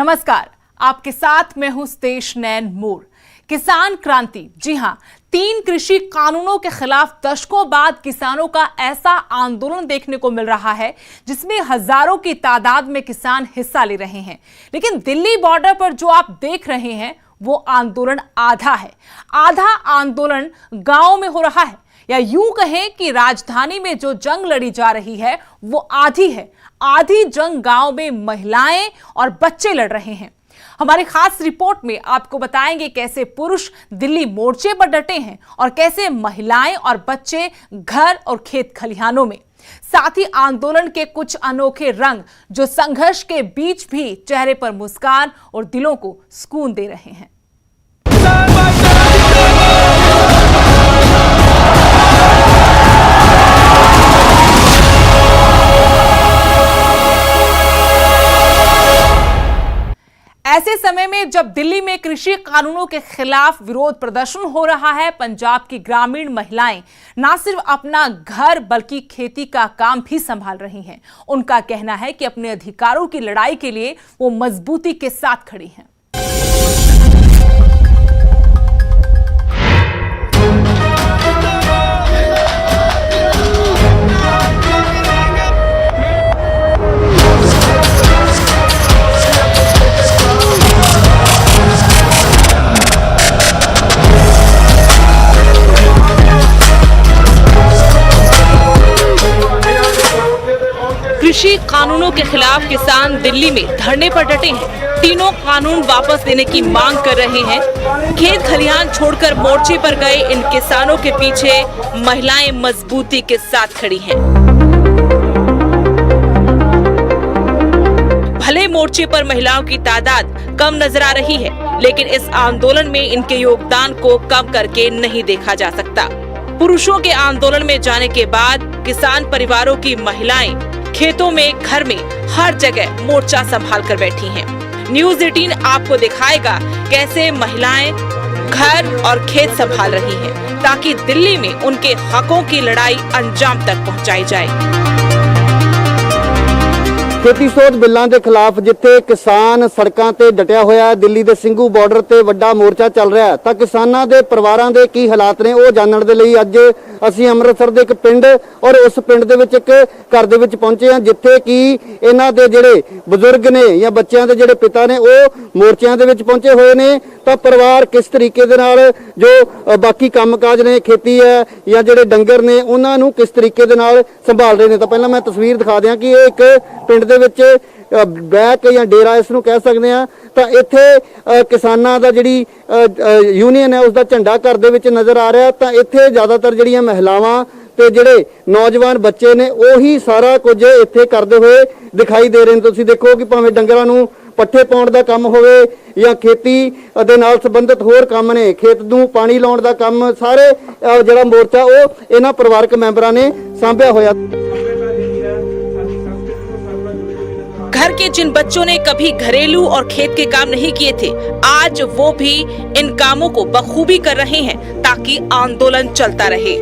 नमस्कार, आपके साथ मैं हूं स्तेश नैन मोर। किसान क्रांति, जी हां, 3 कृषि कानूनों के खिलाफ दशकों बाद किसानों का ऐसा आंदोलन देखने को मिल रहा है जिसमें हजारों की तादाद में किसान हिस्सा ले रहे हैं। लेकिन दिल्ली बॉर्डर पर जो आप देख रहे हैं वो आंदोलन आधा है। आधा आंदोलन गांव में हो रहा है, या यूं कहें कि राजधानी में जो जंग लड़ी जा रही है वो आधी है। आधी जंग गांव में महिलाएं और बच्चे लड़ रहे हैं। हमारी खास रिपोर्ट में आपको बताएंगे कैसे पुरुष दिल्ली मोर्चे पर डटे हैं और कैसे महिलाएं और बच्चे घर और खेत खलिहानों में। साथ ही आंदोलन के कुछ अनोखे रंग जो संघर्ष के बीच भी चेहरे पर मुस्कान और दिलों को सुकून दे रहे हैं। ऐसे समय में जब दिल्ली में कृषि कानूनों के खिलाफ विरोध प्रदर्शन हो रहा है, पंजाब की ग्रामीण महिलाएं न सिर्फ अपना घर बल्कि खेती का काम भी संभाल रही हैं। उनका कहना है कि अपने अधिकारों की लड़ाई के लिए वो मजबूती के साथ खड़ी हैं। कृषि कानूनों के खिलाफ किसान दिल्ली में धरने पर डटे हैं। तीनों कानून वापस लेने की मांग कर रहे हैं। खेत खलिहान छोड़कर मोर्चे पर गए इन किसानों के पीछे महिलाएं मजबूती के साथ खड़ी हैं। भले मोर्चे पर महिलाओं की तादाद कम नजर आ रही है, लेकिन इस आंदोलन में इनके योगदान को कम करके नहीं देखा जा सकता। पुरुषों के आंदोलन में जाने के बाद किसान परिवारों की महिलाएं खेतों में, घर में, हर जगह मोर्चा संभाल कर बैठी हैं। न्यूज़ 18 आपको दिखाएगा कैसे महिलाएं घर और खेत संभाल रही हैं, ताकि दिल्ली में उनके हकों की लड़ाई अंजाम तक पहुंचाई जाए। खेती सोध बिलों के खिलाफ जिथे किसान सड़कों ते डटिया होया, दिल्ली के ਸਿੰਘੂ बॉर्डर ते वड्डा मोर्चा चल रहा है, तो किसानों के परिवारों के की हालात ने वो जानने के लिए अज असीं अमृतसर के एक पिंड और उस पिंड दे विच एक घर दे विच पहुंचे हैं, जिथे कि इन्हां दे जिहड़े बजुर्ग ने या बच्चों के जिहड़े पिता ने वो मोर्चों के विच पहुंचे हुए ने। तो परिवार किस तरीके दे नाल जो बाकी कामकाज ने, खेती है या जिहड़े डंगर ने, उन्हां नूं किस तरीके दे नाल संभाल रहे हैं। तो पहला मैं तस्वीर दिखा दियां कि ये एक पिंड दे विच बैक या डेरा इसनूं कह सकते हैं। तो इत्थे किसानां दा जिहड़ी यूनीयन है उसका झंडा घर दे विच नज़र आ रहा। तो इत्थे ज़्यादातर जिहड़ियां महिलावां ते जिहड़े नौजवान बच्चे ने ਉਹੀ सारा कुछ इत्थे करदे हुए दिखाई दे रहे हैं। तुसीं देखो कि भावें डंगरां नूं पट्ठे पाउण दा काम होवे या खेती दे नाल संबंधित होर काम ने, खेत नूं पानी लाउण दा काम, सारे जिहड़ा मोर्चा ਉਹ इन्हां परिवारक मैंबरां ने सांभिया होया। घर के जिन बच्चों ने कभी घरेलू और खेत के काम नहीं किए थे, आज वो भी इन कामों को बखूबी कर रहे हैं ताकि आंदोलन चलता रहे।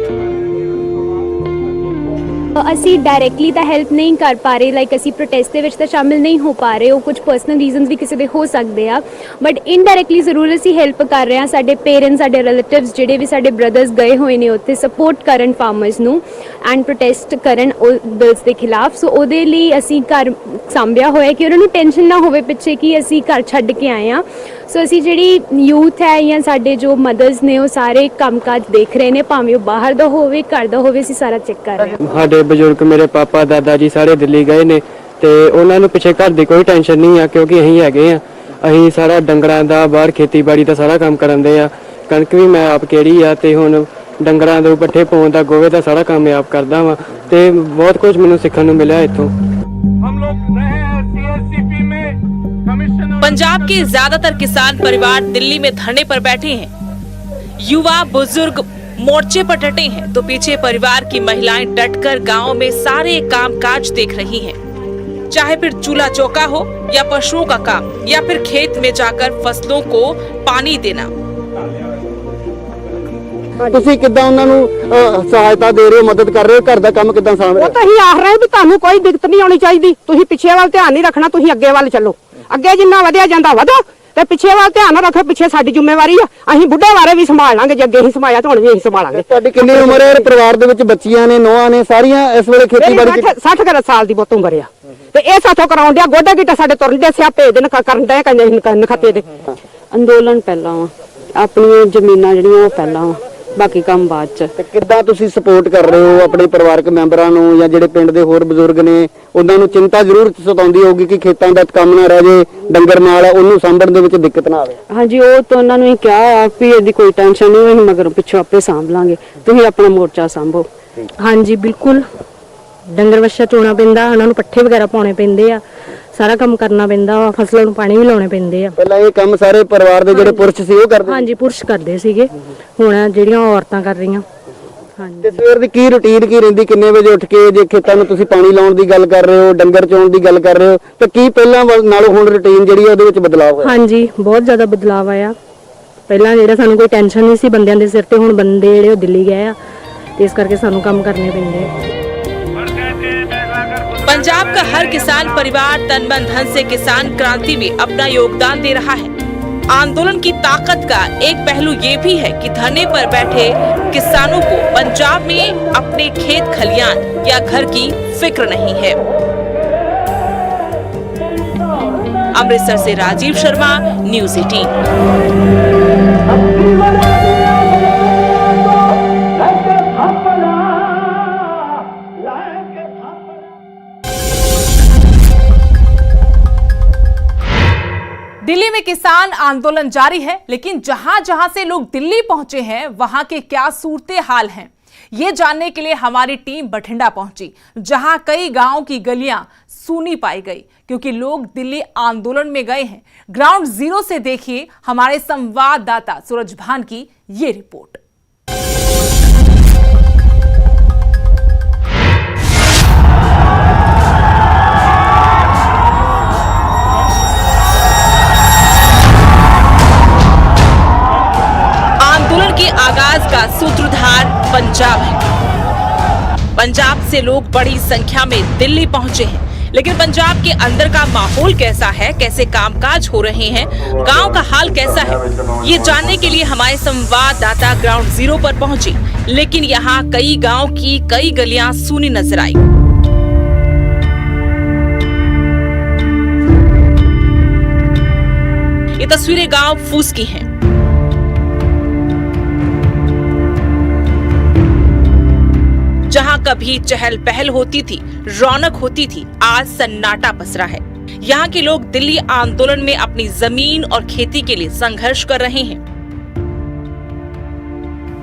ਅਸੀਂ ਡਾਇਰੈਕਟਲੀ ਤਾਂ ਹੈਲਪ ਨਹੀਂ ਕਰ ਪਾ ਰਹੇ, ਲਾਈਕ ਅਸੀਂ ਪ੍ਰੋਟੈਸਟ ਦੇ ਵਿੱਚ ਤਾਂ ਸ਼ਾਮਿਲ ਨਹੀਂ ਹੋ ਪਾ ਰਹੇ, ਉਹ ਕੁਝ ਪਰਸਨਲ ਰੀਜ਼ਨਸ ਵੀ ਕਿਸੇ ਦੇ ਹੋ ਸਕਦੇ ਆ, ਬਟ ਇਨਡਾਇਰੈਕਟਲੀ ਜ਼ਰੂਰ ਅਸੀਂ ਹੈਲਪ ਕਰ ਰਹੇ ਹਾਂ। ਸਾਡੇ ਪੇਰੈਂਟਸ, ਸਾਡੇ ਰਿਲੇਟਿਵਸ, ਜਿਹੜੇ ਵੀ ਸਾਡੇ ਬ੍ਰਦਰਸ ਗਏ ਹੋਏ ਨੇ ਉੱਥੇ ਸਪੋਰਟ ਕਰਨ ਫਾਰਮਰਸ ਨੂੰ ਐਂਡ ਪ੍ਰੋਟੈਸਟ ਕਰਨ ਉਹ ਬਿਲਸ ਦੇ ਖਿਲਾਫ। ਸੋ ਉਹਦੇ ਲਈ ਅਸੀਂ ਘਰ ਸਾਂਭਿਆ ਹੋਇਆ ਕਿ ਉਹਨਾਂ ਨੂੰ ਟੈਨਸ਼ਨ ਨਾ ਹੋਵੇ ਪਿੱਛੇ ਕਿ ਅਸੀਂ ਘਰ ਛੱਡ ਕੇ ਆਏ ਹਾਂ। ਸੋ ਅਸੀਂ ਜਿਹੜੀ ਯੂਥ ਹੈ ਜਾਂ ਸਾਡੇ ਜੋ ਮਦਰਸ ਨੇ ਉਹ ਸਾਰੇ ਕੰਮਕਾਜ ਦੇਖ ਰਹੇ ਨੇ, ਭਾਵੇਂ ਉਹ ਬਾਹਰ ਦਾ ਹੋਵੇ ਘਰ ਦਾ ਹੋਵੇ, ਅਸੀਂ ਸਾਰਾ ਚੈੱਕ ਕਰ ਰਹੇ ਹਾਂ। ਸਾਡੇ ਬਜ਼ੁਰਗ ਮੇਰੇ ਪਾਪਾ ਦਾਦਾ ਜੀ ਸਾਰੇ ਦਿੱਲੀ ਗਏ ਨੇ ਤੇ ਉਹਨਾਂ ਨੂੰ ਪਿੱਛੇ ਘਰ ਦੀ ਕੋਈ ਟੈਨਸ਼ਨ ਨਹੀਂ ਆ, ਕਿਉਂਕਿ ਅਸੀਂ ਹੈਗੇ ਆ। ਅਸੀਂ ਸਾਰਾ ਡੰਗਰਾਂ ਦਾ ਬਾਹਰ ਖੇਤੀਬਾੜੀ ਦਾ ਸਾਰਾ ਕੰਮ ਕਰਦੇ ਆ। ਕਣਕ ਵੀ ਮੈਂ ਆਪ ਕਿਹੜੀ ਆ ਤੇ ਹੁਣ ਡੰਗਰਾਂ ਦੇ ਪੱਠੇ ਪਾਉਣ ਦਾ, ਗੋਵੇ ਦਾ ਸਾਰਾ ਕੰਮ ਮੈਂ ਆਪ ਕਰਦਾ ਵਾਂ ਤੇ ਬਹੁਤ ਕੁਝ ਮੈਨੂੰ ਸਿੱਖਣ ਨੂੰ ਮਿਲਿਆ ਇੱਥੋਂ। पंजाब के ज्यादातर किसान परिवार दिल्ली में धरने पर बैठे हैं। युवा बुजुर्ग मोर्चे पर डटे हैं, तो पीछे परिवार की महिलाएं डटकर गांव में सारे कामकाज देख रही हैं। चाहे फिर चूल्हा चौका हो या पशुओं का काम या फिर खेत में जाकर फसलों को पानी देना। ਤੁਸੀਂ ਕਿੱਦਾਂ ਉਹਨਾਂ ਨੂੰ ਸਹਾਇਤਾ ਦੇ ਰਹੇ ਹੋ, ਮਦਦ ਕਰ ਰਹੇ ਹੋ, ਘਰ ਦਾ ਕੰਮ ਕਿੱਦਾਂ ਸਾਂਭ ਰਹੇ ਹੋ? ਉਹ ਤਾਂ ਅਸੀਂ ਆਖ ਰਹੇ ਵੀ ਤੁਹਾਨੂੰ ਕੋਈ ਦਿੱਕਤ ਨਹੀਂ ਆਉਣੀ ਚਾਹੀਦੀ, ਤੁਸੀਂ ਪਿੱਛੇ ਵੱਲ ਧਿਆਨ ਨਹੀਂ ਰੱਖਣਾ, ਤੁਸੀਂ ਅੱਗੇ ਵੱਲ ਚੱਲੋ। ਅੱਗੇ ਜਿੰਨਾ ਵਧਿਆ ਜਾਂਦਾ ਵਧੋ ਤੇ ਪਿੱਛੇ ਵੱਲ ਧਿਆਨ ਰੱਖੋ, ਪਿੱਛੇ ਸਾਡੀ ਜ਼ਿੰਮੇਵਾਰੀ ਆ। ਅਸੀਂ ਬੁੱਢੇ ਬਾਰੇ ਵੀ ਸੰਭਾਲ ਲਾਂਗੇ, ਜੇ ਅੱਗੇ ਹੀ ਸੰਭਾਲਿਆ ਤਾਂ ਹੁਣ ਵੀ ਅਸੀਂ ਸੰਭਾਲਾਂਗੇ। ਤੁਹਾਡੀ ਕਿੰਨੀ ਉਮਰ ਹੈ? ਪਰਿਵਾਰ ਦੇ ਵਿੱਚ ਬੱਚੀਆਂ ਨੇ, ਨੋਹਾਂ ਨੇ, ਸਾਰੀਆਂ ਇਸ ਵੇਲੇ ਖੇਤੀਬਾੜੀ 60 ਸਾਲ ਦੀ ਬਹੁਤ ਉਮਰ ਆ ਤੇ ਇਹ ਸਾਥੋਂ ਕਰਾਉਣ ਡਿਆ। ਗੋਡੇ ਗਿੱਟੇ ਸਾਡੇ ਤੁਰਨ ਦੇ ਸਿਆਪੇ ਦੇ ਕਰਨ ਦੇ ਕਹਿੰਦੇ ਨਖੱਤੇ ਦੇ। ਅੰਦੋਲਨ ਪਹਿਲਾਂ ਵਾ, ਆਪਣੀਆਂ ਜ਼ਮੀਨਾਂ ਜਿਹੜੀਆਂ ਉਹ ਪਹਿਲਾਂ ਵਾ, ਬਾਕੀ ਕੰਮ ਬਾਅਦ ਚ। ਤੇ ਕਿੱਦਾਂ ਤੁਸੀਂ ਸਪੋਰਟ ਕਰ ਰਹੇ ਹੋ ਆਪਣੇ ਪਰਿਵਾਰਕ ਮੈਂਬਰਾਂ ਨੂੰ ਜਾਂ ਜਿਹੜੇ ਪਿੰਡ ਦੇ ਹੋਰ ਬਜ਼ੁਰਗ ਨੇ? ਉਹਨਾਂ ਨੂੰ ਚਿੰਤਾ ਜ਼ਰੂਰ ਸਤਾਉਂਦੀ ਹੋਊਗੀ ਕਿ ਖੇਤਾਂ ਦਾ ਕੰਮ ਨਾ ਰਹਿ ਜੇ, ਡੰਗਰ ਨਾਲ ਉਹਨੂੰ ਸਾਂਭਣ ਦੇ ਵਿੱਚ ਦਿੱਕਤ ਨਾ ਆਵੇ। ਹਾਂਜੀ, ਉਹ ਤਾਂ ਉਹਨਾਂ ਨੂੰ ਹੀ ਕਿਹਾ ਆ ਵੀ ਇਹਦੀ ਕੋਈ ਟੈਨਸ਼ਨ ਨਹੀਂ, ਅਸੀਂ ਮਗਰ ਪਿੱਛੋਂ ਆਪੇ ਸਾਂਭ ਲਾਂਗੇ, ਤੁਸੀਂ ਆਪਣਾ ਮੋਰਚਾ ਸਾਂਭੋ। ਹਾਂਜੀ ਬਿਲਕੁਲ, ਡੰਗਰ ਵੱਛਾ ਚੋਣਾ ਪੈਂਦਾ, ਉਹਨਾਂ ਨੂੰ ਪੱਠੇ ਵਗੈਰਾ ਪਾਉਣੇ ਪੈਂਦੇ ਆ, ਸਾਰਾ ਕੰਮ ਕਰਨਾ ਪੈਂਦਾ ਵਾ, ਫਸਲਾਂ ਨੂੰ ਪਾਣੀ ਵੀ ਲਾਉਣੇ ਪੈਂਦੇ ਆ। ਪਹਿਲਾਂ ਇਹ ਕੰਮ ਸਾਰੇ ਪਰਿਵਾਰ ਦੇ ਜਿਹੜੇ ਪੁਰਸ਼ ਸੀ ਉਹ ਕਰਦੇ? ਹਾਂਜੀ, ਪੁਰਸ਼ ਕਰਦੇ ਸੀਗੇ, ਹੁਣ ਜਿਹੜੀਆਂ ਔਰਤਾਂ ਕਰ ਰਹੀਆਂ। ਹਾਂਜੀ। ਤੇ ਸਵੇਰ ਦੀ ਕੀ ਰੁਟੀਨ ਕੀ ਰਹਿੰਦੀ? ਕਿੰਨੇ ਵਜੇ ਉੱਠ ਕੇ, ਜੇ ਖੇਤਾਂ ਨੂੰ ਤੁਸੀਂ ਪਾਣੀ ਲਾਉਣ ਦੀ ਗੱਲ ਕਰ ਰਹੇ ਹੋ, ਡੰਗਰ ਚੋਣ ਦੀ ਗੱਲ ਕਰ ਰਹੇ ਹੋ, ਤਾਂ ਕੀ ਪਹਿਲਾਂ ਨਾਲੋਂ ਹੁਣ ਰੁਟੀਨ ਜਿਹੜੀ ਹੈ ਉਹਦੇ ਵਿੱਚ ਬਦਲਾਅ ਹੋਇਆ? ਹਾਂਜੀ, ਬਹੁਤ ਜ਼ਿਆਦਾ ਬਦਲਾਅ ਆਇਆ। ਪਹਿਲਾਂ ਜਿਹੜਾ ਸਾਨੂੰ ਕੋਈ ਟੈਨਸ਼ਨ ਨਹੀਂ ਸੀ ਬੰਦਿਆਂ ਦੇ ਸਿਰ ਤੇ, ਹੁਣ ਬੰਦੇ ਜਿਹੜੇ ਉਹ ਦਿੱਲੀ ਗਏ ਆ ਤੇ ਇਸ ਕਰਕੇ ਸਾਨੂੰ ਕੰਮ ਕਰਨੇ ਪੈਂਦੇ ਆ। पंजाब का हर किसान परिवार तन मन धन से किसान क्रांति में अपना योगदान दे रहा है। आंदोलन की ताकत का एक पहलू ये भी है कि धरने पर बैठे किसानों को पंजाब में अपने खेत खलियान या घर की फिक्र नहीं है। अमृतसर से राजीव शर्मा, न्यूज़ 18। दिल्ली में किसान आंदोलन जारी है, लेकिन जहां जहां से लोग दिल्ली पहुंचे हैं वहां के क्या सूरते हाल हैं, ये जानने के लिए हमारी टीम बठिंडा पहुंची, जहां कई गांवों की गलियां सूनी पाई गई क्योंकि लोग दिल्ली आंदोलन में गए हैं। ग्राउंड जीरो से देखिए हमारे संवाददाता सूरज भान की ये रिपोर्ट। आंदोलन के आगाज का सूत्रधार पंजाब है। पंजाब से लोग बड़ी संख्या में दिल्ली पहुंचे हैं, लेकिन पंजाब के अंदर का माहौल कैसा है, कैसे कामकाज हो रहे हैं, गांव का हाल कैसा है, ये जानने के लिए हमारे संवाददाता ग्राउंड जीरो पर पहुंचे। लेकिन यहाँ कई गांव की कई गलियां सूनी नजर आई। ये तस्वीरें गांव फूस की हैं। जहां कभी चहल पहल होती थी, रौनक होती थी, आज सन्नाटा पसरा है। यहाँ के लोग दिल्ली आंदोलन में अपनी जमीन और खेती के लिए संघर्ष कर रहे हैं।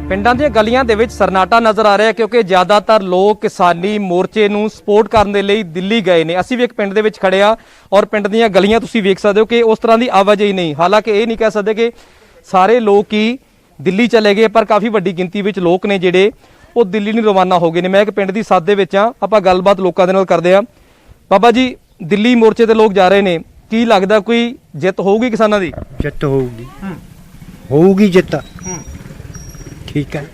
ਪਿੰਡਾਂ ਦੀਆਂ ਗਲੀਆਂ ਦੇ ਵਿੱਚ ਸਰਨਾਟਾ ਨਜ਼ਰ ਆ ਰਿਹਾ ਕਿਉਂਕਿ ਜ਼ਿਆਦਾਤਰ ਲੋਕ ਕਿਸਾਨੀ ਮੋਰਚੇ ਨੂੰ ਸਪੋਰਟ ਕਰਨ ਦੇ ਲਈ ਦਿੱਲੀ ਗਏ ਨੇ। ਅਸੀਂ ਵੀ ਇੱਕ ਪਿੰਡ ਦੇ ਵਿੱਚ ਖੜੇ ਆ ਔਰ ਪਿੰਡ ਦੀਆਂ ਗਲੀਆਂ ਤੁਸੀਂ ਵੇਖ ਸਕਦੇ ਹੋ ਕਿ ਉਸ ਤਰ੍ਹਾਂ ਦੀ ਆਵਾਜਾਈ ਨਹੀਂ। ਹਾਲਾਂਕਿ ਇਹ ਨਹੀਂ ਕਹਿ ਸਕਦੇ ਕਿ ਸਾਰੇ ਲੋਕ ਹੀ ਦਿੱਲੀ ਚਲੇ ਗਏ, ਪਰ ਕਾਫੀ ਵੱਡੀ ਗਿਣਤੀ ਵਿੱਚ ਲੋਕ ਨੇ ਜਿਹੜੇ ਉਹ ਦਿੱਲੀ ਨੂੰ ਰਵਾਨਾ ਹੋ ਗਏ ਨੇ। ਮੈਂ ਇੱਕ ਪਿੰਡ ਦੀ ਸੱਥ ਦੇ ਵਿੱਚ ਆ, ਆਪਾਂ ਗੱਲਬਾਤ ਲੋਕਾਂ ਦੇ ਨਾਲ ਕਰਦੇ ਆ। ਬਾਬਾ ਜੀ, ਦਿੱਲੀ ਮੋਰਚੇ ਤੇ ਲੋਕ ਜਾ ਰਹੇ ਨੇ, ਕੀ ਲੱਗਦਾ ਕੋਈ ਜਿੱਤ ਹੋਊਗੀ ਕਿਸਾਨਾਂ ਦੀ? ਜਿੱਤ ਹੋਊਗੀ ਜਿੱਤ। ਠੀਕ ਹੈ।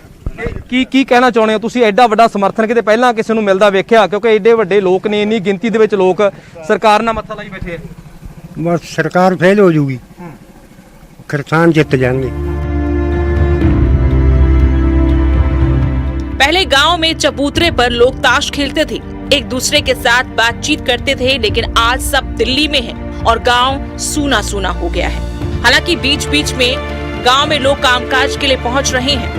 ਕੀ ਕਹਿਣਾ ਚਾਹੁੰਦੇ ਹੋ ਤੁਸੀਂ? ਐਡਾ ਵੱਡਾ ਸਮਰਥਨ ਕਿਤੇ ਪਹਿਲਾਂ ਕਿਸੇ ਨੂੰ ਮਿਲਦਾ ਵੇਖਿਆ? ਕਿਉਂਕਿ ਐਡੇ ਵੱਡੇ ਲੋਕ ਨੇ, ਇੰਨੀ ਗਿਣਤੀ ਦੇ ਵਿੱਚ ਲੋਕ ਸਰਕਾਰ ਨਾਲ ਮੱਥਾ ਲਾਈ ਬੈਠੇ ਆ। ਬਸ ਸਰਕਾਰ ਫੇਲ ਹੋ ਜੂਗੀ, ਕਿਸਾਨ ਜਿੱਤ ਜਾਣਗੇ। पहले गांव में चबूतरे पर लोग ताश खेलते थे, एक दूसरे के साथ बातचीत करते थे, लेकिन आज सब दिल्ली में है और गांव सूना सूना हो गया है। हालांकि बीच बीच में गांव में लोग कामकाज के लिए पहुंच रहे हैं।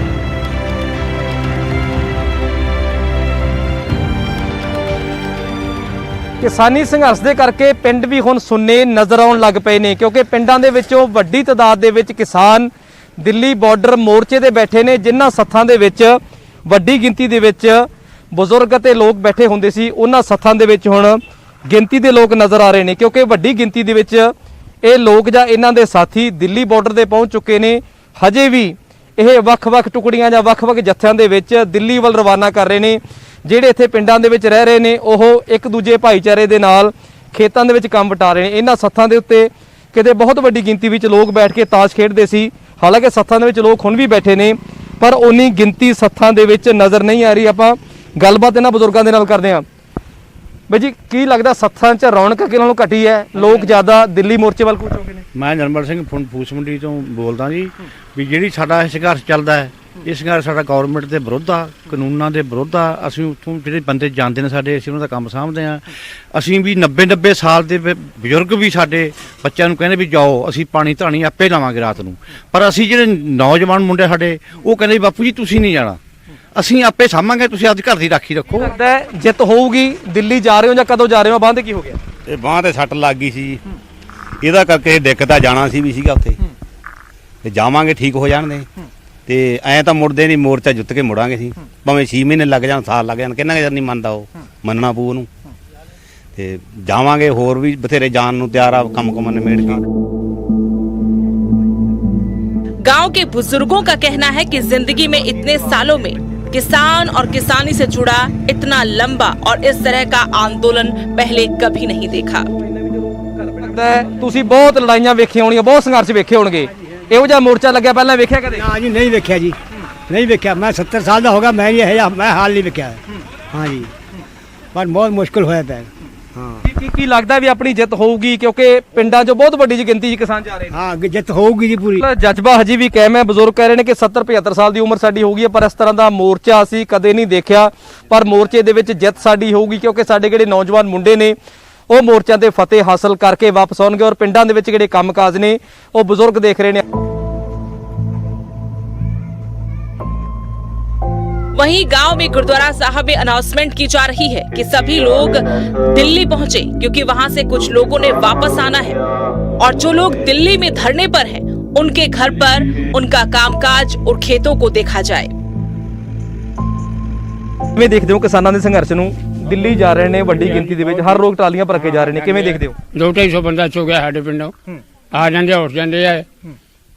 ਕਿਸਾਨੀ ਸੰਘਰਸ਼ ਦੇ ਕਰਕੇ ਪਿੰਡ ਵੀ ਹੁਣ ਸੁੰਨੇ ਨਜ਼ਰ ਆਉਣ ਲੱਗ ਪਏ ਨੇ ਕਿਉਂਕਿ ਪਿੰਡਾਂ ਦੇ ਵਿੱਚੋਂ ਵੱਡੀ ਤਾਦਾਦ ਦੇ ਵਿੱਚ ਕਿਸਾਨ ਦਿੱਲੀ ਬਾਰਡਰ ਮੋਰਚੇ ਤੇ ਬੈਠੇ ਨੇ, ਜਿਨ੍ਹਾਂ ਸੱਥਾਂ ਦੇ ਵਿੱਚ ਵੱਡੀ ਗਿਣਤੀ ਦੇ ਵਿੱਚ ਬਜ਼ੁਰਗ ਅਤੇ ਲੋਕ ਬੈਠੇ ਹੁੰਦੇ ਸੀ। ਉਹਨਾਂ ਸੱਥਾਂ ਦੇ ਵਿੱਚ ਹੁਣ ਗਿਣਤੀ ਦੇ ਲੋਕ ਨਜ਼ਰ ਆ ਰਹੇ ਨੇ ਕਿਉਂਕਿ ਵੱਡੀ ਗਿਣਤੀ ਦੇ ਵਿੱਚ ਇਹ ਲੋਕ ਜਾਂ ਇਹਨਾਂ ਦੇ ਸਾਥੀ ਦਿੱਲੀ ਬਾਰਡਰ ਤੇ ਪਹੁੰਚ ਚੁੱਕੇ ਨੇ। ਹਜੇ ਵੀ ਇਹ ਵੱਖ-ਵੱਖ ਟੁਕੜੀਆਂ ਜਾਂ ਵੱਖ-ਵੱਖ ਜੱਥਿਆਂ ਦੇ ਵਿੱਚ ਦਿੱਲੀ ਵੱਲ ਰਵਾਨਾ ਕਰ ਰਹੇ ਨੇ। ਜਿਹੜੇ ਇੱਥੇ ਪਿੰਡਾਂ ਦੇ ਵਿੱਚ ਰਹਿ ਰਹੇ ਨੇ ਉਹ ਇੱਕ ਦੂਜੇ ਭਾਈਚਾਰੇ ਦੇ ਨਾਲ ਖੇਤਾਂ ਦੇ ਵਿੱਚ ਕੰਮ ਵਟਾ ਰਹੇ ਨੇ। ਇਹਨਾਂ ਸੱਥਾਂ ਦੇ ਉੱਤੇ ਕਿਤੇ ਬਹੁਤ ਵੱਡੀ ਗਿਣਤੀ ਵਿੱਚ ਲੋਕ ਬੈਠ ਕੇ ਤਾਸ਼ ਖੇਡਦੇ ਸੀ। ਹਾਲਾਂਕਿ ਸੱਥਾਂ ਦੇ ਵਿੱਚ ਲੋਕ ਹੁਣ ਵੀ ਬੈਠੇ ਨੇ, ਪਰ ਉਨੀ ਗਿਣਤੀ ਸੱਥਾਂ ਦੇ ਵਿੱਚ ਨਜ਼ਰ ਨਹੀਂ ਆ ਰਹੀ। ਆਪਾਂ ਗੱਲਬਾਤ ਇਹਨਾਂ ਬਜ਼ੁਰਗਾਂ ਦੇ ਨਾਲ ਕਰਦੇ ਹਾਂ। ਬਈ ਜੀ ਕੀ ਲੱਗਦਾ ਸੱਥਾਂ 'ਚ ਰੌਣਕ ਕਿਹਨਾਂ ਨਾਲੋਂ ਘਟੀ ਹੈ, ਲੋਕ ਜ਼ਿਆਦਾ ਦਿੱਲੀ ਮੋਰਚੇ ਵੱਲ ਕੂਚ ਹੋ ਗਏ ਨੇ? ਮੈਂ ਨਰਮਲ ਸਿੰਘ ਫੂਸ ਮੰਡੀ ਤੋਂ ਬੋਲਦਾ ਜੀ। ਵੀ ਜਿਹੜੀ ਸਾਡਾ ਇਹ ਸੰਘਰਸ਼ ਚੱਲਦਾ ਹੈ, ਇਹ ਸੰਘਰਸ਼ ਸਾਡਾ ਗੌਰਮੈਂਟ ਦੇ ਵਿਰੁੱਧ ਆ, ਕਾਨੂੰਨਾਂ ਦੇ ਵਿਰੁੱਧ ਆ। ਅਸੀਂ ਉੱਥੋਂ ਜਿਹੜੇ ਬੰਦੇ ਜਾਂਦੇ ਨੇ ਸਾਡੇ, ਅਸੀਂ ਉਹਨਾਂ ਦਾ ਕੰਮ ਸਾਂਭਦੇ ਆ। ਅਸੀਂ ਵੀ 90 ਸਾਲ ਦੇ ਬਜ਼ੁਰਗ ਵੀ ਸਾਡੇ ਬੱਚਿਆਂ ਨੂੰ ਕਹਿੰਦੇ ਵੀ ਜਾਓ, ਅਸੀਂ ਪਾਣੀ ਧਾਣੀ ਆਪੇ ਲਾਵਾਂਗੇ ਰਾਤ ਨੂੰ। ਪਰ ਅਸੀਂ ਜਿਹੜੇ ਨੌਜਵਾਨ ਮੁੰਡੇ ਸਾਡੇ, ਉਹ ਕਹਿੰਦੇ ਬਾਪੂ ਜੀ ਤੁਸੀਂ ਨਹੀਂ ਜਾਣਾ, ਅਸੀਂ ਆਪੇ ਸਾਂਭਾਂਗੇ, ਤੁਸੀਂ ਆਪਦੀ ਘਰ ਦੀ ਰਾਖੀ ਰੱਖੋ। ਲੱਗਦਾ ਹੈ ਜਿੱਤ ਹੋਊਗੀ। ਦਿੱਲੀ ਜਾ ਰਹੇ ਹੋ ਜਾਂ ਕਦੋਂ ਜਾ ਰਹੇ ਹੋ? ਬਾਂਹ ਤੇ ਕੀ ਹੋ ਗਿਆ? ਇਹ ਬਾਂਹ ਤੇ ਸੱਟ ਲੱਗ ਗਈ ਸੀ, ਇਹਦਾ ਕਰਕੇ ਦਿੱਕਤ ਆ, ਜਾਣਾ ਸੀ ਵੀ ਸੀਗਾ ਉੱਥੇ, ਤੇ ਜਾਵਾਂਗੇ ਠੀਕ ਹੋ ਜਾਣਦੇ। ਤੇ ਐ ਤਾਂ ਮੁੜਦੇ ਨਹੀਂ, ਮੋਰਚਾ ਜਿੱਤ ਕੇ ਮੁੜਾਂਗੇ ਸੀ, ਭਾਵੇਂ 6 ਮਹੀਨੇ ਲੱਗ ਜਾਣ, ਸਾਲ ਲੱਗ ਜਾਣ, ਕਿੰਨਾ ਕੁ ਚਿਰ ਨਹੀਂ ਮੰਨਦਾ ਉਹ, ਮੰਨਣਾ ਪਊ ਉਹਨੂੰ। ਤੇ ਜਾਵਾਂਗੇ, ਹੋਰ ਵੀ ਬਥੇਰੇ ਜਾਣ ਨੂੰ ਤਿਆਰ ਆ, ਕੰਮ ਨਿਬੇੜ ਕੇ। गांव के बुजुर्गों का कहना है कि जिंदगी में इतने सालों में किसान और किसानी से जुड़ा इतना लंबा और इस तरह का आंदोलन पहले कभी नहीं देखा। ਲੱਗਦਾ ਹੈ ਤੁਸੀਂ ਬਹੁਤ ਲੜਾਈਆਂ ਵੇਖੀਆਂ ਹੋਣਗੀਆਂ, ਬਹੁਤ ਸੰਘਰਸ਼ ਵੇਖੇ ਹੋਣਗੇ। ਇਹੋ ਜਿਹਾ ਮੋਰਚਾ ਲੱਗਿਆ ਪਹਿਲਾਂ ਵੇਖਿਆ ਕਦੇ? ਨਾ ਜੀ ਨਹੀਂ ਵੇਖਿਆ ਜੀ, ਨਹੀਂ ਵੇਖਿਆ। ਮੈਂ 70 ਸਾਲ ਦਾ ਹੋ ਗਿਆ, ਮੈਂ ਹਾਲ ਨਹੀਂ ਵੇਖਿਆ। ਹਾਂ ਜੀ, ਪਰ ਬਹੁਤ ਮੁਸ਼ਕਿਲ ਹੋਇਆ ਪਿਆ। ਹਾਂ ਕੀ ਲੱਗਦਾ ਵੀ ਆਪਣੀ ਜਿੱਤ ਹੋਊਗੀ? ਕਿਉਂਕਿ ਪਿੰਡਾਂ 'ਚੋਂ ਬਹੁਤ ਵੱਡੀ ਗਿਣਤੀ 'ਚ ਕਿਸਾਨ ਜਾ ਰਹੇ ਨੇ। ਹਾਂ, ਜਿੱਤ ਹੋਊਗੀ ਜੀ ਪੂਰੀ। ਜਜ਼ਬਾ ਹਜੇ ਵੀ ਕਾਇਮ ਹੈ। ਬਜ਼ੁਰਗ ਕਹਿ ਰਹੇ ਨੇ ਕਿ 70-75 ਸਾਲ ਦੀ ਉਮਰ ਸਾਡੀ ਹੋ ਗਈ ਹੈ, ਪਰ ਇਸ ਤਰ੍ਹਾਂ ਦਾ ਮੋਰਚਾ ਅਸੀਂ ਕਦੇ ਨਹੀਂ ਦੇਖਿਆ। ਪਰ ਮੋਰਚੇ ਦੇ ਵਿੱਚ ਜਿੱਤ ਸਾਡੀ ਹੋਊਗੀ, ਕਿਉਂਕਿ ਸਾਡੇ ਜਿਹੜੇ ਨੌਜਵਾਨ ਮੁੰਡੇ ਨੇ ਉਹ ਮੋਰਚਿਆਂ ਤੇ ਫਤਿਹ ਹਾਸਲ ਕਰਕੇ ਵਾਪਸ ਆਉਣਗੇ, ਔਰ ਪਿੰਡਾਂ ਦੇ ਵਿੱਚ ਜਿਹੜੇ ਕੰਮਕਾਜ ਨੇ ਉਹ ਬਜ਼ੁਰਗ ਦੇਖ ਰਹੇ ਨੇ। वहीं गांव में गुरुद्वारा साहब में अनाउंसमेंट की जा रही है कि सभी लोग दिल्ली पहुंचे, क्योंकि वहां से कुछ लोगों ने वापस आना है और जो लोग दिल्ली में धरने पर हैं, उनके घर पर उनका कामकाज और खेतों को देखा जाए। ਕਿਵੇਂ ਦੇਖਦੇ ਹੋ ਕਿਸਾਨਾਂ ਦੇ ਸੰਘਰਸ਼ ਨੂੰ? ਦਿੱਲੀ ਜਾ ਰਹੇ ਨੇ ਵੱਡੀ ਗਿਣਤੀ ਦੇ ਵਿੱਚ, ਹਰ ਰੋਜ਼ ਟਰਾਲੀਆਂ ਭਰ ਕੇ ਜਾ ਰਹੇ ਨੇ, ਕਿਵੇਂ ਦੇਖਦੇ ਹੋ? 200-250 ਬੰਦਾ ਚੋ ਗਿਆ ਸਾਡੇ ਪਿੰਡੋਂ, ਆ ਜਾਂਦੇ ਉੱਠ ਜਾਂਦੇ ਆ,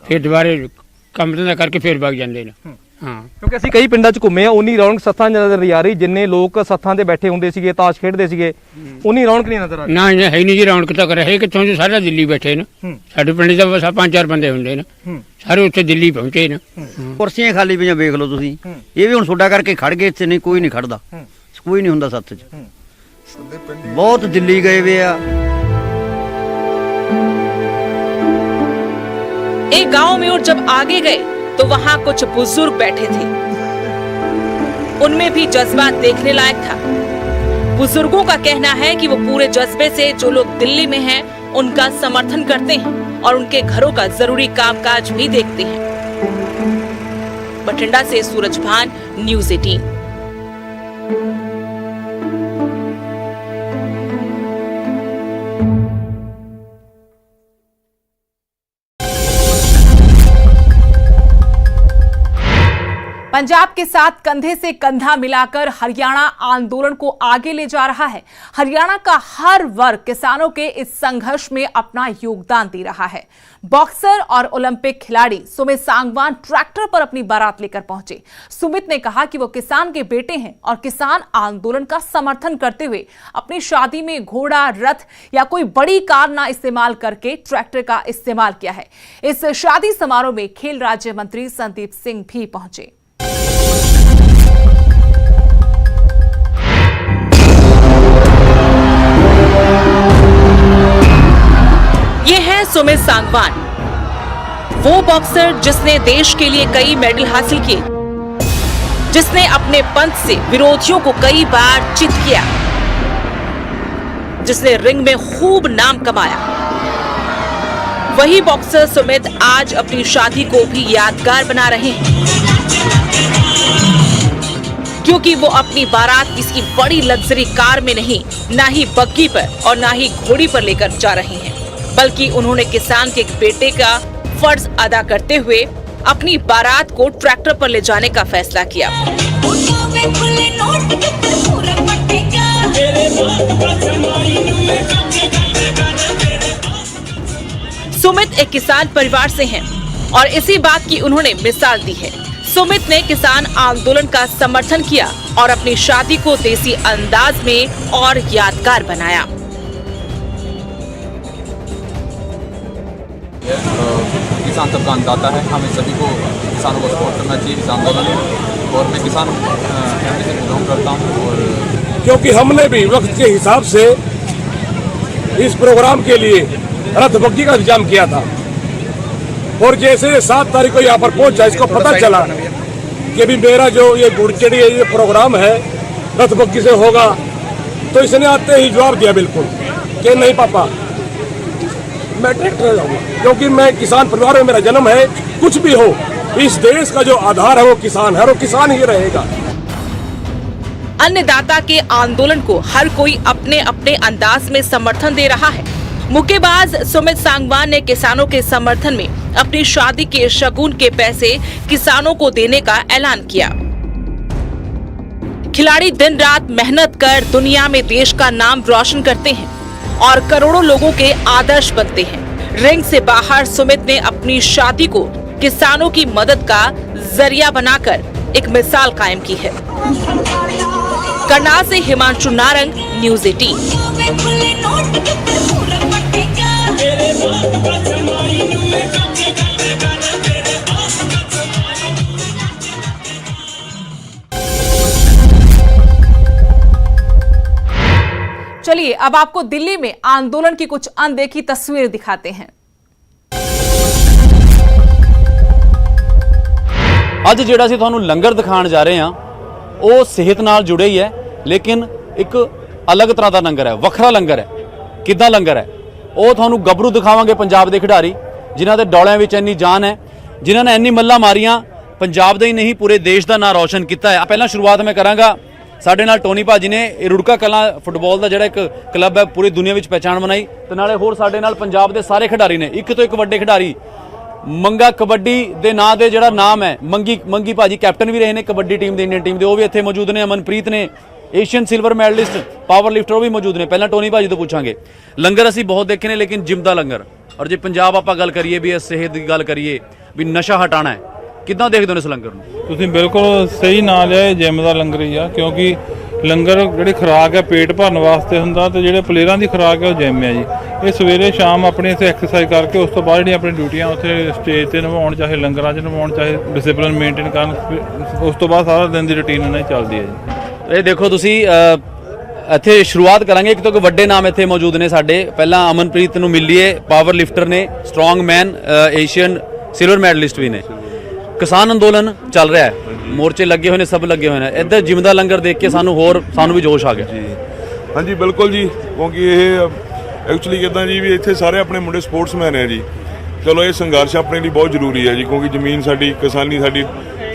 ਫਿਰ ਦੁਬਾਰੇ ਕੰਮ ਧੰਦਾ ਕਰਕੇ ਫਿਰ ਵਗ ਜਾਂਦੇ ਨੇ। ਹਾਂ, ਕਿਉਂਕਿ ਅਸੀਂ ਕਈ ਪਿੰਡਾਂ 'ਚ ਘੁੰਮੇ ਆ, ਉਨੀ ਰੌਣਕ ਸੱਥਾਂ 'ਚ ਨਜ਼ਰ ਨਹੀਂ ਆ ਰਹੀ। ਜਿੰਨੇ ਲੋਕ ਸੱਥਾਂ ਤੇ ਬੈਠੇ ਹੁੰਦੇ ਸੀਗੇ, ਤਾਸ਼ ਖੇਡਦੇ ਸੀਗੇ, ਉਨੀ ਰੌਣਕ ਨਹੀਂ ਨਜ਼ਰ ਆ ਰਹੀ। ਨਾ ਇਹ ਹੈ ਨਹੀਂ ਜੀ, ਰੌਣਕ ਤਾਂ ਰਹੇ ਕਿੱਥੋਂ ਜੀ, ਸਾਰੇ ਦਿੱਲੀ ਬੈਠੇ ਨੇ। ਸਾਡੇ ਪਿੰਡ ਦਾ ਬਸ 5-4 ਬੰਦੇ ਹੁੰਦੇ ਨੇ, ਸਾਰੇ ਉੱਥੇ ਦਿੱਲੀ ਪਹੁੰਚੇ ਨੇ। ਕੁਰਸੀਆਂ ਖਾਲੀ ਪਈਆਂ ਵੇਖ ਲਓ ਤੁਸੀਂ, ਇਹ ਵੀ ਹੁਣ ਤੁਹਾਡਾ ਕਰਕੇ ਖੜ ਗਏ ਇੱਥੇ, ਨਹੀਂ ਕੋਈ ਨਹੀਂ ਖੜਦਾ, ਕੋਈ ਨਹੀਂ ਹੁੰਦਾ ਸੱਥ 'ਚ। ਬਹੁਤ ਦਿੱਲੀ ਗਏ ਵੇ ਆ। एक गांव में और जब आगे गए तो वहां कुछ बुजुर्ग बैठे थे, उनमें भी जज्बा देखने लायक था। बुजुर्गों का कहना है कि वो पूरे जज्बे से जो लोग दिल्ली में हैं उनका समर्थन करते हैं और उनके घरों का जरूरी कामकाज भी देखते हैं। बठिंडा से सूरज भान, न्यूज़ 18। पंजाब के साथ कंधे से कंधा मिलाकर हरियाणा आंदोलन को आगे ले जा रहा है। हरियाणा का हर वर्ग किसानों के इस संघर्ष में अपना योगदान दे रहा है। बॉक्सर और ओलंपिक खिलाड़ी सुमित सांगवान ट्रैक्टर पर अपनी बारात लेकर पहुंचे। सुमित ने कहा कि वो किसान के बेटे हैं और किसान आंदोलन का समर्थन करते हुए अपनी शादी में घोड़ा, रथ या कोई बड़ी कार ना इस्तेमाल करके ट्रैक्टर का इस्तेमाल किया है। इस शादी समारोह में खेल राज्य मंत्री संदीप सिंह भी पहुंचे। ये है सुमित सांगवान, वो बॉक्सर जिसने देश के लिए कई मेडल हासिल किए, जिसने अपने पंथ से विरोधियों को कई बार चित किया, जिसने रिंग में खूब नाम कमाया। वही बॉक्सर सुमित आज अपनी शादी को भी यादगार बना रहे हैं, क्योंकि वो अपनी बारात किसी बड़ी लग्जरी कार में नहीं, ना ही बग्गी पर और ना ही घोड़ी पर लेकर जा रहे हैं, बल्कि उन्होंने किसान के एक बेटे का फर्ज अदा करते हुए अपनी बारात को ट्रैक्टर पर ले जाने का फैसला किया। सुमित एक किसान परिवार से हैं और इसी बात की उन्होंने मिसाल दी है। सुमित ने किसान आंदोलन का समर्थन किया और अपनी शादी को देसी अंदाज में और यादगार बनाया। किसान सबका अन्नदाता है, हमें सभी को किसानों को सपोर्ट करना चाहिए इस आंदोलन में। और मैं किसान फैमिली से बिलोंग करता हूँ और क्योंकि हमने भी वक्त के हिसाब से इस प्रोग्राम के लिए रथ बग्घी का इंतजाम किया था। और जैसे 7 तारीख को यहाँ पर पहुंचा, इसको पता चला कि अभी मेरा जो ये घुड़चड़ी ये प्रोग्राम है रथ बग्घी से होगा, तो इसने आते ही जवाब दिया बिल्कुल कि नहीं पापा, मैं ट्रैक्टर जाऊंगा, क्योंकि मैं किसान परिवार में मेरा जन्म है। कुछ भी हो, इस देश का जो आधार है वो किसान है और किसान ही रहेगा। अन्नदाता के आंदोलन को हर कोई अपने अपने अंदाज में समर्थन दे रहा है। मुक्केबाज सुमित सांगवान ने किसानों के समर्थन में अपनी शादी के शगुन के पैसे किसानों को देने का ऐलान किया। खिलाड़ी दिन रात मेहनत कर दुनिया में देश का नाम रोशन करते हैं और करोड़ों लोगों के आदर्श बनते हैं। रिंग से बाहर सुमित ने अपनी शादी को किसानों की मदद का जरिया बनाकर एक मिसाल कायम की है। करनाल से हिमांशु नारंग, न्यूज़ 18। चलिए अब आपको दिल्ली में आंदोलन की कुछ अनदेखी तस्वीर दिखाते हैं। ਅੱਜ ਜਿਹੜਾ ਅਸੀਂ ਤੁਹਾਨੂੰ ਲੰਗਰ ਦਿਖਾਉਣ ਜਾ ਰਹੇ ਹਾਂ ਉਹ ਸਿਹਤ ਨਾਲ ਜੁੜੇ ਹੀ ਹੈ, ਲੇਕਿਨ ਇੱਕ ਅਲੱਗ ਤਰ੍ਹਾਂ ਦਾ ਲੰਗਰ ਹੈ, ਵੱਖਰਾ ਲੰਗਰ ਹੈ। ਕਿੱਦਾਂ ਲੰਗਰ ਹੈ ਉਹ ਤੁਹਾਨੂੰ ਗੱਭਰੂ ਦਿਖਾਵਾਂਗੇ, ਪੰਜਾਬ ਦੇ ਖਿਡਾਰੀ ਜਿਨ੍ਹਾਂ ਦੇ ਡੌਲਿਆਂ ਵਿੱਚ ਇੰਨੀ ਜਾਨ ਹੈ, ਜਿਨ੍ਹਾਂ ਨੇ ਇੰਨੀ ਮੱਲਾਂ ਮਾਰੀਆਂ, ਪੰਜਾਬ ਦਾ ਹੀ ਨਹੀਂ ਪੂਰੇ ਦੇਸ਼ ਦਾ ਨਾਂ ਰੌਸ਼ਨ ਕੀਤਾ ਹੈ। ਪਹਿਲਾਂ ਸ਼ੁਰੂਆਤ ਮੈਂ ਕਰਾਂਗਾ, ਸਾਡੇ ਨਾਲ ਟੋਨੀ ਭਾਜੀ ਨੇ ਇਹ ਰੁੜਕਾ ਕਲਾਂ ਫੁੱਟਬਾਲ ਦਾ ਜਿਹੜਾ ਇੱਕ ਕਲੱਬ ਹੈ ਪੂਰੀ ਦੁਨੀਆ ਵਿੱਚ ਪਹਿਚਾਣ ਬਣਾਈ, ਤੇ ਨਾਲੇ ਹੋਰ ਸਾਡੇ ਨਾਲ ਪੰਜਾਬ ਦੇ ਸਾਰੇ ਖਿਡਾਰੀ ਨੇ, ਇੱਕ ਤੋਂ ਇੱਕ ਵੱਡੇ ਖਿਡਾਰੀ। ਮੰਗਾ ਕਬੱਡੀ ਦੇ ਨਾਂ ਦੇ ਜਿਹੜਾ ਨਾਮ ਹੈ, ਮੰਗੀ ਭਾਜੀ ਕੈਪਟਨ ਵੀ ਰਹੇ ਨੇ ਕਬੱਡੀ ਟੀਮ ਦੇ, ਇੰਡੀਅਨ ਟੀਮ ਦੇ, ਉਹ ਵੀ ਇੱਥੇ ਮੌਜੂਦ ਨੇ। ਅਮਨਪ੍ਰੀਤ ਨੇ Asian silver medallist power lifter, ਉਹ ਵੀ ਮੌਜੂਦ ਨੇ। ਪਹਿਲਾਂ ਟੋਨੀ ਭਾਜੀ ਤੋਂ ਪੁੱਛਾਂਗੇ, ਲੰਗਰ ਅਸੀਂ ਬਹੁਤ ਦੇਖੇ ਨੇ ਲੇਕਿਨ ਜਿਮ ਦਾ ਲੰਗਰ, ਔਰ ਜੇ ਪੰਜਾਬ ਆਪਾਂ ਗੱਲ ਕਰੀਏ ਵੀ ਸਿਹਤ ਦੀ ਗੱਲ ਕਰੀਏ ਵੀ ਨਸ਼ਾ ਹਟਾਣਾ ਹੈ, ਕਿੱਦਾਂ ਦੇਖਦੇ ਹੋ ਇਸ ਲੰਗਰ ਨੂੰ? ਤੁਸੀਂ ਬਿਲਕੁਲ ਸਹੀ ਨਾਂ ਲਿਆ, ਜਿਮ ਦਾ ਲੰਗਰ ਹੀ ਆ, ਕਿਉਂਕਿ ਲੰਗਰ ਜਿਹੜੀ ਖੁਰਾਕ ਹੈ ਪੇਟ ਭਰਨ ਵਾਸਤੇ ਹੁੰਦਾ, ਤੇ ਜਿਹੜੇ ਪਲੇਅਰਾਂ ਦੀ ਖੁਰਾਕ ਹੈ ਉਹ ਜਿਮ ਹੈ ਜੀ। ਇਹ ਸਵੇਰੇ ਸ਼ਾਮ ਆਪਣੀ ਇੱਥੇ ਐਕਸਰਸਾਈਜ਼ ਕਰਕੇ ਉਸ ਤੋਂ ਬਾਅਦ ਜਿਹੜੀਆਂ ਆਪਣੀ ਡਿਊਟੀਆਂ ਉੱਥੇ ਸਟੇਜ ਤੇ ਨਿਭਾਉਣ, ਚਾਹੇ ਲੰਗਰਾਂ 'ਚ ਨਿਭਾਉਣ, ਚਾਹੇ ਡਿਸਿਪਲਿਨ ਮੇਨਟੇਨ ਕਰਨ, ਉਸ ਤੋਂ ਬਾਅਦ ਸਾਰਾ ਦਿਨ ਦੀ ਰੁਟੀਨ ਉਹਨਾਂ ਦੀ ਚੱਲਦੀ ਹੈ ਜੀ। ਇਹ ਦੇਖੋ ਤੁਸੀਂ ਇੱਥੇ ਸ਼ੁਰੂਆਤ ਕਰਾਂਗੇ, ਇੱਕ ਤੋਂ ਇੱਕ ਵੱਡੇ ਨਾਮ ਇੱਥੇ ਮੌਜੂਦ ਨੇ ਸਾਡੇ। ਪਹਿਲਾਂ ਅਮਨਪ੍ਰੀਤ ਨੂੰ ਮਿਲ ਲਈਏ, ਪਾਵਰ ਲਿਫਟਰ ਨੇ, ਸਟਰੋਂਗ ਮੈਨ, ਏਸ਼ੀਅਨ ਸਿਲਵਰ ਮੈਡਲਿਸਟ ਵੀ ਨੇ। ਕਿਸਾਨ ਅੰਦੋਲਨ ਚੱਲ ਰਿਹਾ ਹੈ, ਮੋਰਚੇ ਲੱਗੇ ਹੋਏ ਨੇ, ਸਭ ਲੱਗੇ ਹੋਏ ਨੇ। ਇੱਧਰ ਜਿਮ ਦਾ ਲੰਗਰ ਦੇਖ ਕੇ ਸਾਨੂੰ ਵੀ ਜੋਸ਼ ਆ ਗਿਆ ਜੀ। ਹਾਂਜੀ ਬਿਲਕੁਲ ਜੀ, ਕਿਉਂਕਿ ਇਹ ਐਕਚੁਅਲੀ ਕਿੱਦਾਂ ਜੀ ਵੀ ਇੱਥੇ ਸਾਰੇ ਆਪਣੇ ਮੁੰਡੇ ਸਪੋਰਟਸਮੈਨ ਹੈ ਜੀ। ਚਲੋ ਇਹ ਸੰਘਰਸ਼ ਆਪਣੇ ਲਈ ਬਹੁਤ ਜ਼ਰੂਰੀ ਹੈ ਜੀ, ਕਿਉਂਕਿ ਜ਼ਮੀਨ ਸਾਡੀ, ਕਿਸਾਨੀ ਸਾਡੀ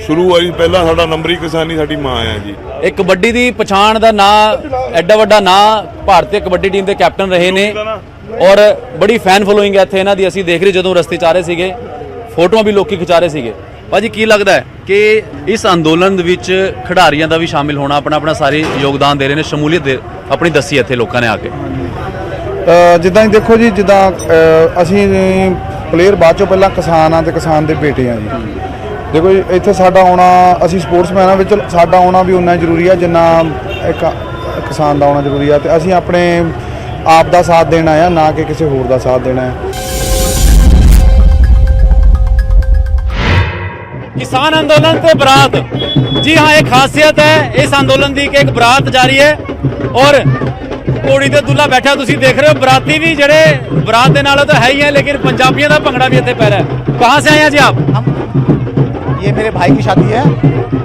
ਸ਼ੁਰੂ ਹੋਈ, ਪਹਿਲਾਂ ਸਾਡਾ ਨੰਬਰ ਹੀ ਕਿਸਾਨੀ ਸਾਡੀ ਮਾਂ ਹੈ ਜੀ। ਇੱਕ ਕਬੱਡੀ ਦੀ ਪਛਾਣ ਦਾ ਨਾਂ, ਐਡਾ ਵੱਡਾ ਨਾਂ, ਭਾਰਤੀ ਕਬੱਡੀ ਟੀਮ ਦੇ ਕੈਪਟਨ ਰਹੇ ਨੇ ਔਰ ਬੜੀ ਫੈਨ ਫੋਲੋਇੰਗ ਹੈ ਇੱਥੇ ਇਹਨਾਂ ਦੀ। ਅਸੀਂ ਦੇਖ ਰਹੇ ਜਦੋਂ ਰਸਤੇ 'ਚ ਆ ਰਹੇ ਸੀਗੇ, ਫੋਟੋਆਂ ਵੀ ਲੋਕੀ ਖਿਚਾ ਰਹੇ ਸੀਗੇ। ਭਾਜੀ ਕੀ ਲੱਗਦਾ ਹੈ ਕਿ ਇਸ ਅੰਦੋਲਨ ਦੇ ਵਿੱਚ ਖਿਡਾਰੀਆਂ ਦਾ ਵੀ ਸ਼ਾਮਿਲ ਹੋਣਾ, ਆਪਣਾ ਸਾਰੇ ਯੋਗਦਾਨ ਦੇ ਰਹੇ ਨੇ, ਸ਼ਮੂਲੀਅਤ ਆਪਣੀ ਦੱਸੀ ਇੱਥੇ ਲੋਕਾਂ ਨੇ ਆ ਕੇ? ਜਿੱਦਾਂ ਦੇਖੋ ਜੀ, ਜਿੱਦਾਂ ਅਸੀਂ ਪਲੇਅਰ ਬਾਅਦ ਚੋਂ ਪਹਿਲਾਂ ਕਿਸਾਨ ਆ ਤੇ ਕਿਸਾਨ ਦੇ ਬੇਟੇ ਆ ਜੀ। ਦੇਖੋ ਜੀ ਇੱਥੇ ਸਾਡਾ ਆਉਣਾ, ਅਸੀਂ ਸਪੋਰਟਸਮੈਨ ਆ, ਵਿੱਚ ਸਾਡਾ ਆਉਣਾ ਵੀ ਉਨਾ ਜ਼ਰੂਰੀ ਆ ਜਿੰਨਾ ਇੱਕ ਕਿਸਾਨ ਦਾ ਆਉਣਾ ਜ਼ਰੂਰੀ ਆ, ਤੇ ਅਸੀਂ ਆਪਣੇ ਆਪ ਦਾ ਸਾਥ ਦੇਣਾ ਆ, ਨਾ ਕਿ ਕਿਸੇ ਹੋਰ ਦਾ ਸਾਥ ਦੇਣਾ ਹੈ। किसान आंदोलन से बरात, जी हाँ, एक खासियत है इस आंदोलन की कि एक बरात जारी है और घोड़ी ते दुल्हा बैठा, तुसी देख रहे हो। बराती भी जड़े बरात के नाल तो है ही है, लेकिन पंजाबियों का भंगड़ा भी इतने पै रहा है। कहाँ से आए हैं जी आप? ये मेरे भाई की शादी है,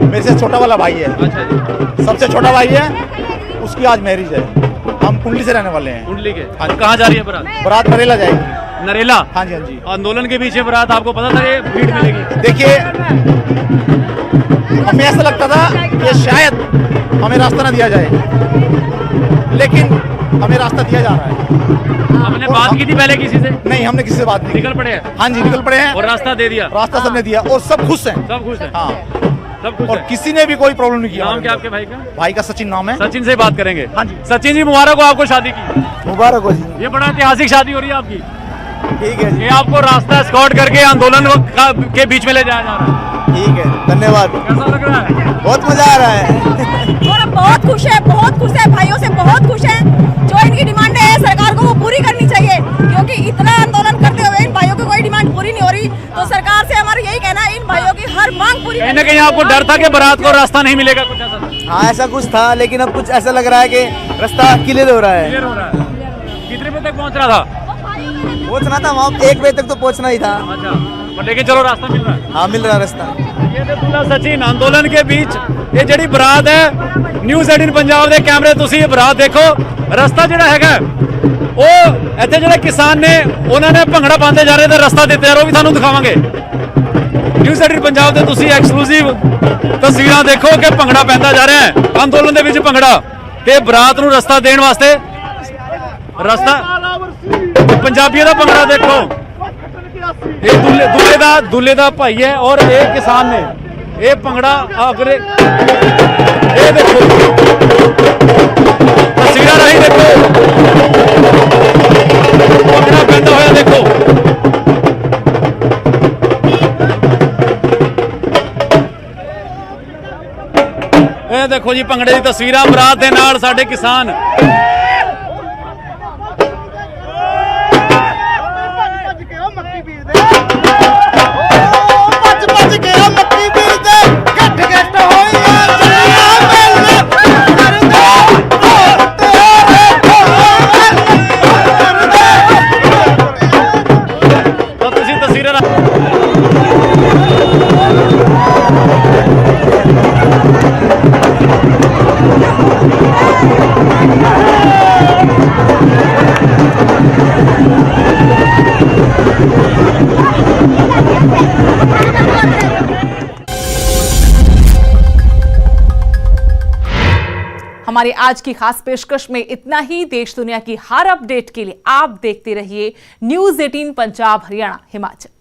मेरे से छोटा वाला भाई है। अच्छा जी। सबसे छोटा भाई है, उसकी आज मैरिज है। हम कुंडली से रहने वाले हैं। कुंडली के? हाँ। कहाँ जा रही है बरात? बरात नरेला जाएगी। नरेला? हाँ जी, हाँ जी। आंदोलन के पीछे बरात, आपको पता था ये भीड़ मिलेगी? देखिए, हमें ऐसा लगता था कि शायद हमें रास्ता ना दिया जाए, लेकिन हमें रास्ता दिया जा रहा है। आपने बात की थी पहले किसी से? नहीं, हमने किसी से बात नहीं। निकल पड़े हैं? हाँ जी, निकल पड़े हैं और रास्ता दे दिया? रास्ता सबने दिया और सब खुश हैं। सब खुश हैं? हाँ, सब खुश और हैं। किसी ने भी कोई प्रॉब्लम नहीं किया। नाम क्या आपके भाई का? भाई का सचिन नाम है। सचिन से बात करेंगे। हाँ जी। सचिन जी, मुबारक हो आपको शादी की। मुबारक हो जी। ये बड़ा ऐतिहासिक शादी हो रही है आपकी। ठीक है जी। ये आपको रास्ता स्कॉट करके आंदोलन के बीच में ले जाया जा रहा है। ठीक है, धन्यवाद। कैसा लग रहा है? बहुत मजा आ रहा है। और हम बहुत खुश है, बहुत खुश है, भाइयों से बहुत खुश है। जो इनकी डिमांड है सरकार को वो पूरी करनी चाहिए, क्योंकि इतना आंदोलन करते हुए इन भाइयों की कोई डिमांड पूरी नहीं हो रही। तो सरकार से हमारा यही कहना है, इन भाइयों की हर मांग पूरी। कहीं ना कहीं आपको डर था कि बारात को रास्ता नहीं मिलेगा, कुछ ऐसा था? हाँ ऐसा कुछ था, लेकिन अब कुछ ऐसा लग रहा है कि रास्ता क्लियर हो रहा है। कितने बजे तक पहुंचना था? पहुंचना था वहाँ 1 बजे तक तो पहुंचना ही था। अच्छा, लेकिन चलो रास्ता मिल रहा है। हाँ मिल रहा है रास्ता। ये थे दूल्हा सचिन अंदोलन के बीच ये ਜਿਹੜੀ ਬਰਾਤ ਹੈ ਨਿਊਜ਼ 18 ਪੰਜਾਬ ਦੇ ਕੈਮਰੇ ਤੁਸੀਂ ਇਹ ਬਰਾਤ ਦੇਖੋ। ਰਸਤਾ ਜਿਹੜਾ ਹੈਗਾ ਉਹ ਇੱਥੇ ਜਿਹੜੇ ਕਿਸਾਨ ਨੇ ਉਹਨਾਂ ਨੇ ਭੰਗੜਾ ਪਾਉਂਦੇ ਜਾ ਰਹੇ ਤੇ ਰਸਤਾ ਦਿੱਤੇ ਯਾਰ, ਉਹ ਵੀ ਤੁਹਾਨੂੰ ਦਿਖਾਵਾਂਗੇ। ਨਿਊਜ਼ 18 ਪੰਜਾਬ ਤੇ ਤੁਸੀਂ ਐਕਸਕਲੂਸਿਵ ਤਸਵੀਰਾਂ ਦੇਖੋ ਕਿ ਭੰਗੜਾ ਪੈਂਦਾ ਜਾ ਰਿਹਾ ਹੈ ਅੰਦੋਲਨ ਦੇ ਵਿੱਚ ਭੰਗੜਾ ਤੇ ਬਰਾਤ ਨੂੰ ਰਸਤਾ ਦੇਣ ਵਾਸਤੇ ਰਸਤਾ ਪੰਜਾਬੀਆਂ ਦਾ ਭੰਗੜਾ ਦੇਖੋ। ਇਹ ਦੁੱਲੇ ਦਾ ਭਾਈ ਹੈ ਔਰ ਇਹ ਕਿਸਾਨ ਨੇ ਇਹ ਭੰਗੜਾ ਅਗਰੇ ਇਹ ਦੇਖੋ ਤਸਵੀਰਾਂ ਰਾਹੀਂ ਦੇਖੋ ਭੰਗੜਾ ਪੈਂਦਾ ਹੋਇਆ ਦੇਖੋ। ਇਹ ਦੇਖੋ ਜੀ ਭੰਗੜੇ ਦੀ ਤਸਵੀਰਾਂ ਬਰਾਤ ਦੇ ਨਾਲ ਸਾਡੇ ਕਿਸਾਨ हमारी आज की खास पेशकश में इतना ही। देश दुनिया की हर अपडेट के लिए आप देखते रहिए न्यूज़ 18 पंजाब हरियाणा हिमाचल।